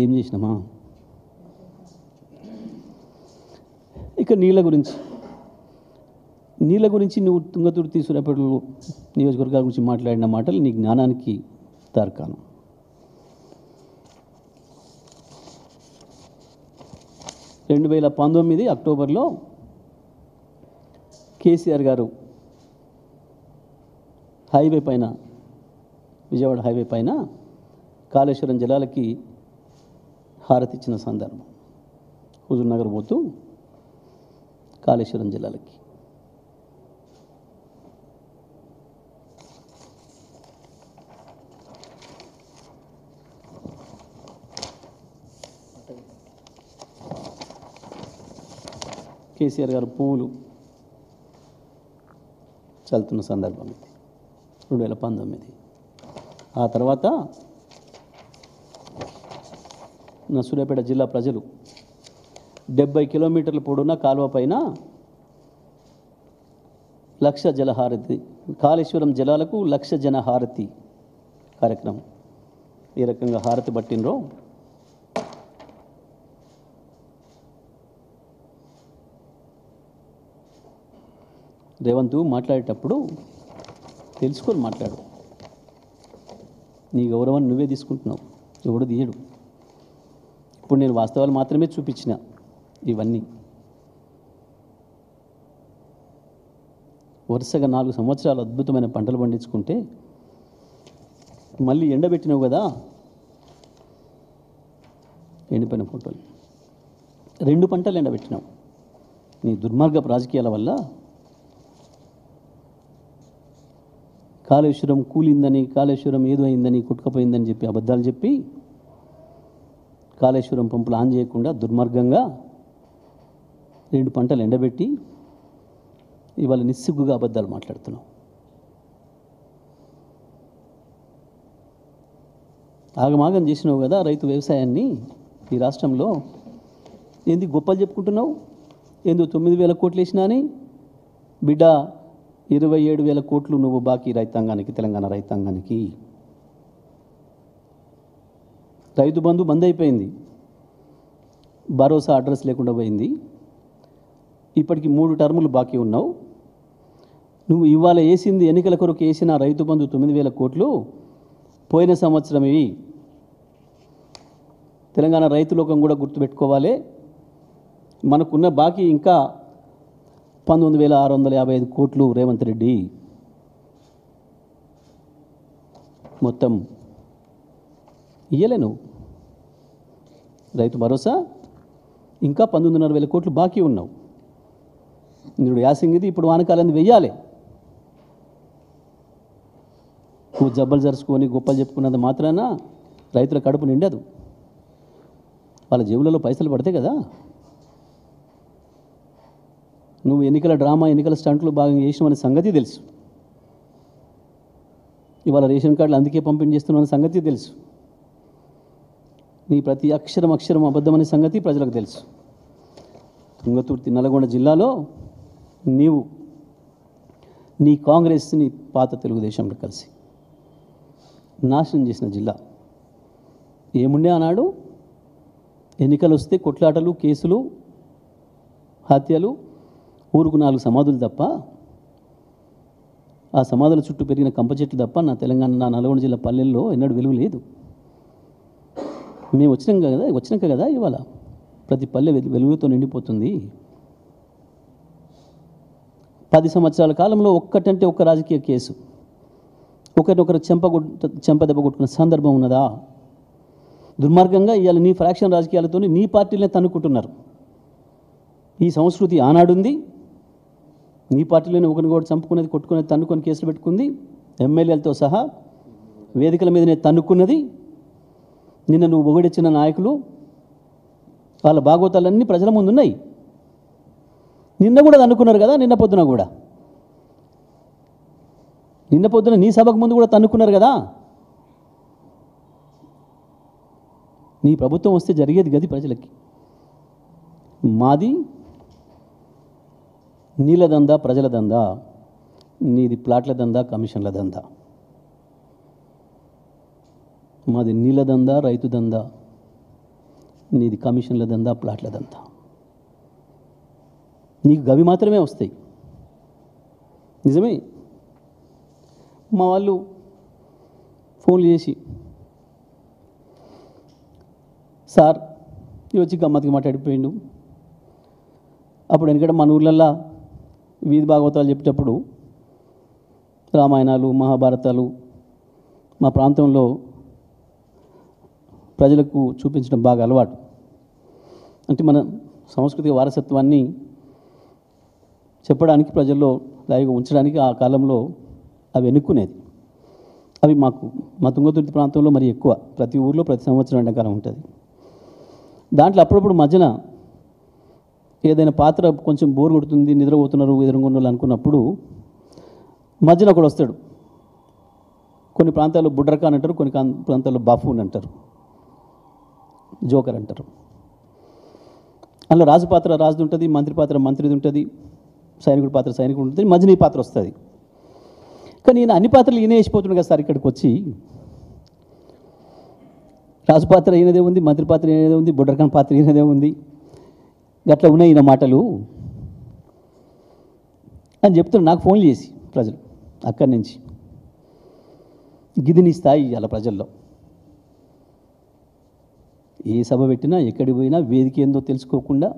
ఏం చేసినామా? ఇక నీళ్ళ గురించి నువ్వు తుంగతుర్తి సూర్యాపేట నియోజకవర్గాల గురించి మాట్లాడిన మాటలు నీ జ్ఞానానికి తార్కాణం. రెండు 2019 అక్టోబర్లో కేసీఆర్ గారు హైవే పైన, విజయవాడ హైవే పైన కాళేశ్వరం జలాలకి హారతిచ్చిన సందర్భం. హుజూర్ నగర్ పోతూ కాళేశ్వరం జలాలకి. కేసీఆర్ గారు పువ్వులు చల్లుతున్న సందర్భం ఇది 2019. ఆ తర్వాత నా సూర్యాపేట జిల్లా ప్రజలు 70 కిలోమీటర్ల పొడవున కాలువ పైన లక్ష జలహారతి, కాళేశ్వరం జలాలకు లక్ష జన హారతి కార్యక్రమం ఏ రకంగా హారతి పట్టినరో రేవంత్ మాట్లాడేటప్పుడు తెలుసుకొని మాట్లాడు. నీ గౌరవాన్ని నువ్వే తీసుకుంటున్నావు, ఎవడు తీయడు. ఇప్పుడు నేను వాస్తవాలు మాత్రమే చూపించిన ఇవన్నీ. వరుసగా 4 సంవత్సరాలు అద్భుతమైన పంటలు పండించుకుంటే మళ్ళీ ఎండబెట్టినావు కదా, ఎండిపోయిన ఫోటోలు. 2 పంటలు ఎండబెట్టినావు నీ దుర్మార్గపు రాజకీయాల వల్ల. కాళేశ్వరం కూలిందని, కాళేశ్వరం ఏదో అయిందని, కుట్టుకపోయిందని చెప్పి అబద్ధాలు చెప్పి కాళేశ్వరం పంపులు ఆన్ చేయకుండా దుర్మార్గంగా 2 పంటలు ఎండబెట్టి ఇవాళ నిస్సిగ్గుగా అబద్ధాలు మాట్లాడుతున్నావు. ఆగమాగం చేసినావు కదా రైతు వ్యవసాయాన్ని ఈ రాష్ట్రంలో. ఏంది గొప్పలు చెప్పుకుంటున్నావు? ఏందో 9,000 కోట్లు వేసినా అని. బిడ్డ 27,000 కోట్లు నువ్వు బాకీ రైతాంగానికి, తెలంగాణ రైతాంగానికి. రైతు బంధు బంద్ అయిపోయింది, భరోసా అడ్రస్ లేకుండా పోయింది. ఇప్పటికి 3 టర్ములు బాకీ ఉన్నావు. నువ్వు ఇవాళ వేసింది, ఎన్నికల కొరకు వేసిన రైతు బంధు 9,000 కోట్లు పోయిన సంవత్సరం ఇవి. తెలంగాణ రైతులోకం కూడా గుర్తుపెట్టుకోవాలి. మనకున్న బాకీ ఇంకా 19,655 కోట్లు. రేవంత్ రెడ్డి మొత్తం ఇయ్యలే నువ్వు. రైతు భరోసా ఇంకా 19,500 కోట్లు బాకీ ఉన్నావు. ఇప్పుడు యాసింగిది ఇప్పుడు వానకాలం వెయ్యాలి. నువ్వు జబ్బలు జరుచుకొని గొప్పలు చెప్పుకున్నంత మాత్రాన రైతుల కడుపు నిండదు. వాళ్ళ జేబులలో పైసలు పడతాయి కదా. నువ్వు ఎన్నికల డ్రామా, ఎన్నికల స్టంట్లు బాగా చేసినావనే సంగతి తెలుసు. ఇవాళ రేషన్ కార్డులు అందుకే పంపిణీ చేస్తున్నావు సంగతి తెలుసు. నీ ప్రతి అక్షరం అబద్ధమనే సంగతి ప్రజలకు తెలుసు. తుంగతుర్తి నల్గొండ జిల్లాలో నీవు నీ కాంగ్రెస్ని పాత తెలుగుదేశంలో కలిసి నాశనం చేసిన జిల్లా. ఏముండే ఆనాడు? ఎన్నికలు వస్తే కొట్లాటలు, కేసులు, హత్యలు, ఊరుకు 4 సమాధులు తప్ప, ఆ సమాధుల చుట్టూ పెరిగిన కంప చెట్లు తప్ప నా తెలంగాణ, నా నల్గొండ జిల్లా పల్లెల్లో ఎన్నడూ వెలుగు లేదు. మేము వచ్చినాక కదా ఇవాళ ప్రతి పల్లె వెలుగుతో నిండిపోతుంది. 10 సంవత్సరాల కాలంలో ఒక్కటంటే ఒక్క రాజకీయ కేసు, ఒకరినొకరు చెంపదెబ్బ కొట్టుకున్న సందర్భం ఉన్నదా? దుర్మార్గంగా ఇవాళ నీ ఫ్రాక్షన్ రాజకీయాలతో నీ పార్టీలనే తన్నుకుంటున్నారు. ఈ సంస్కృతి ఆనాడుంది. నీ పార్టీలోనే ఒకరిని కూడా చంపుకునేది, కొట్టుకునేది, తన్నుకొని కేసులు పెట్టుకుంది. ఎమ్మెల్యేలతో సహా వేదికల మీదనే తన్నుకున్నది. నిన్న నువ్వు పొగిడిచ్చిన నాయకులు వాళ్ళ భాగవతాలన్నీ ప్రజల ముందు ఉన్నాయి. నిన్న కూడా తన్నుకున్నారు కదా. నిన్న పొద్దున నీ సభకు ముందు కూడా తన్నుకున్నారు కదా. నీ ప్రభుత్వం వస్తే జరిగేది గది ప్రజలకి. మాది నీళ్ళ దందా, ప్రజల దందా. నీది ప్లాట్ల దందా, కమిషన్ల దందా. మాది నీళ్ళ దందా, రైతు దందా. నీది కమిషన్ల దందా, ప్లాట్ల దందా. నీకు గవి మాత్రమే వస్తాయి. నిజమే. మా వాళ్ళు ఫోన్లు చేసి, సార్ ఇది వచ్చి గమ్మత్తుగా మాట్లాడిపోయిండు. అప్పుడు ఎందుకంటే మన ఊళ్ళల్లో వీధి భాగవతాలు చెప్పేటప్పుడు రామాయణాలు, మహాభారతాలు మా ప్రాంతంలో ప్రజలకు చూపించడం బాగా అలవాటు. అంటే మన సాంస్కృతిక వారసత్వాన్ని చెప్పడానికి, ప్రజల్లో లైవ్గా ఉంచడానికి ఆ కాలంలో అవి ఎన్నుకునేది. అవి మా తుంగతుర్తి ప్రాంతంలో మరి ఎక్కువ. ప్రతి ఊర్లో ప్రతి సంవత్సరం ఎండాకాలం ఉంటుంది. దాంట్లో అప్పుడప్పుడు మధ్యన ఏదైనా పాత్ర కొంచెం బోర్ కొడుతుంది, నిద్రపోతున్నారు ఎదురుగున్నోళ్ళు అనుకున్నప్పుడు మధ్యన ఒకడు వస్తాడు. కొన్ని ప్రాంతాల్లో బుడ్రకాన్ అంటారు, కొన్ని ప్రాంతాల్లో బాఫూన్ అంటారు, జోకర్ అంటారు. అందులో రాజు పాత్ర రాజుది ఉంటుంది, మంత్రి పాత్ర మంత్రిది ఉంటుంది, సైనికుడి పాత్ర సైనికుడు ఉంటుంది, మధ్యన ఈ పాత్ర వస్తుంది. కానీ ఈయన అన్ని పాత్రలు ఈయన వేసిపోతున్నాడు కదా సార్. ఇక్కడికి వచ్చి రాజు పాత్ర ఈయనదే ఉంది, మంత్రి పాత్ర ఈయనదే ఉంది, బుడ్రకాన్ పాత్ర ఈయనదే ఉంది, గట్లా ఉన్నాయి ఈయన మాటలు అని చెప్తున్నారు నాకు ఫోన్లు చేసి ప్రజలు. అక్కడి నుంచి గిదిని స్థాయి అలా ప్రజల్లో ఏ సభ పెట్టినా, ఎక్కడికి పోయినా వేదిక ఏందో తెలుసుకోకుండా